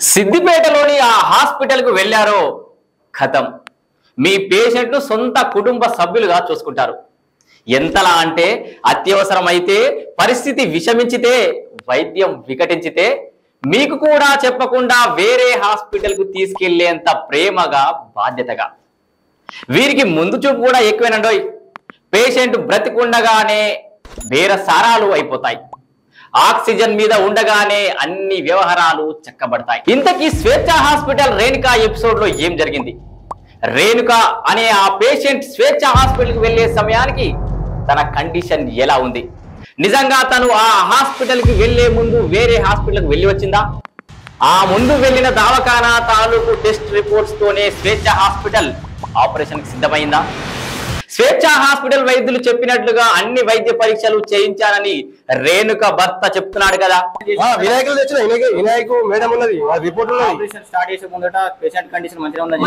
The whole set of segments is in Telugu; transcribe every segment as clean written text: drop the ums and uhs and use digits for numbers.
సిద్దిపేటలోని ఆ హాస్పిటల్ కు వెళ్ళారో ఖతం మీ పేషెంట్ ను సొంత కుటుంబ సభ్యులుగా చూసుకుంటారు. ఎంతలా అంటే అత్యవసరమైతే పరిస్థితి విషమించితే వైద్యం వికటించితే మీకు కూడా చెప్పకుండా వేరే హాస్పిటల్ కు తీసుకెళ్లేంత ప్రేమగా బాధ్యతగా. వీరికి ముందు చూపు కూడా ఎక్కువేనండోయ్. పేషెంట్ బ్రతికుండగానే బేరసారాలు అయిపోతాయి. ఆక్సిజన్ మీద ఉండగానే అన్ని వ్యవహారాలు చక్కబడతాయి. ఇంతకీ స్వేచ్ఛ హాస్పిటల్ రేణుకా ఎపిసోడ్ లో ఏం జరిగింది? రేణుక అనే ఆ పేషెంట్ స్వేచ్ఛ హాస్పిటల్ కి వెళ్లే సమయానికి తన కండిషన్ ఎలా ఉంది? నిజంగా తను ఆ హాస్పిటల్ కి వెళ్లే ముందు వేరే హాస్పిటల్ కి వెళ్ళి వచ్చిందా? ఆ ముందు వెళ్లిన దవాఖానా తాలూకు టెస్ట్ రిపోర్ట్స్ తోనే స్వేచ్ఛ హాస్పిటల్ ఆపరేషన్ కి సిద్ధమైందా? స్వేచ్ఛ హాస్పిటల్ వైద్యులు చెప్పినట్లుగా అన్ని వైద్య పరీక్షలు చేయించానని రేణుక భర్త చెప్తున్నాడు కదా. వినాయకులు తెచ్చిన వినాయకు మేడం ఉన్నది రిపోర్ట్ స్టార్ట్ చేసే ముందట పేషెంట్ కండిషన్ మంచిగా ఉందని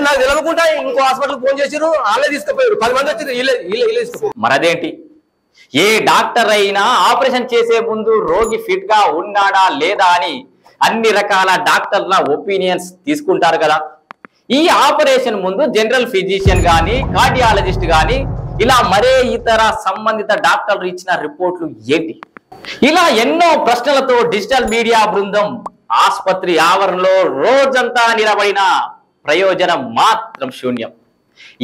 నాకు తెలవకుండా ఇంకో హాస్పిటల్ ఫోన్ చేసారు, వాళ్ళే తీసుకుపోయారు. 10 మంది వచ్చి మరదేంటి, ఏ డాక్టర్ అయినా ఆపరేషన్ చేసే ముందు రోగి ఫిట్ గా ఉన్నాడా లేదా అని అన్ని రకాల డాక్టర్ల ఒపీనియన్స్ తీసుకుంటారు కదా. ఈ ఆపరేషన్ ముందు జనరల్ ఫిజిషియన్ గాని కార్డియాలజిస్ట్ గాని ఇలా మరే ఇతర సంబంధిత డాక్టర్లు ఇచ్చిన రిపోర్ట్లు ఏంటి? ఇలా ఎన్నో ప్రశ్నలతో డిజిటల్ మీడియా బృందం ఆసుపత్రి ఆవరణలో రోజంతా నిలబడిన ప్రయోజనం మాత్రం శూన్యం.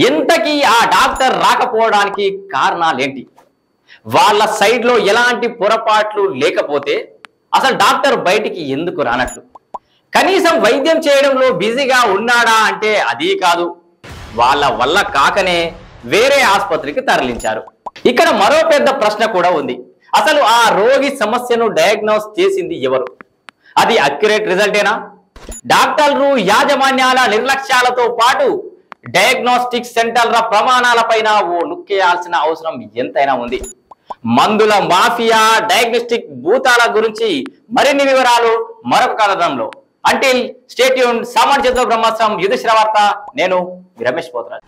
ఎంతకీ ఆ డాక్టర్ రాకపోవడానికి కారణాలేంటి? వాళ్ళ సైడ్ లో ఎలాంటి పొరపాట్లు లేకపోతే అసలు డాక్టర్ బయటికి ఎందుకు రానట్లు? కనీసం వైద్యం చేయడంలో బిజీగా ఉన్నాడా అంటే అది కాదు, వాళ్ళ వల్ల కాకనే వేరే ఆసుపత్రికి తరలించారు. ఇక్కడ మరో పెద్ద ప్రశ్న కూడా ఉంది. అసలు ఆ రోగి సమస్యను డయాగ్నోస్ చేసింది ఎవరు? అది అక్యురేట్ రిజల్టేనా? డాక్టర్లు యాజమాన్యాల నిర్లక్ష్యాలతో పాటు డయాగ్నోస్టిక్ సెంటర్ల ప్రమాణాలపైన ఓ లుక్కేయాల్సిన అవసరం ఎంతైనా ఉంది. మందుల మాఫియా, డయాగ్నోస్టిక్ భూతాల గురించి మరిన్ని వివరాలు మరొక కథనంలో. Until stay tuned, సామాన్య చంద్ర బ్రహ్మాస్త్రం యుధిష్ఠిర వార్త. నేను రమేష్ పోతరాజు.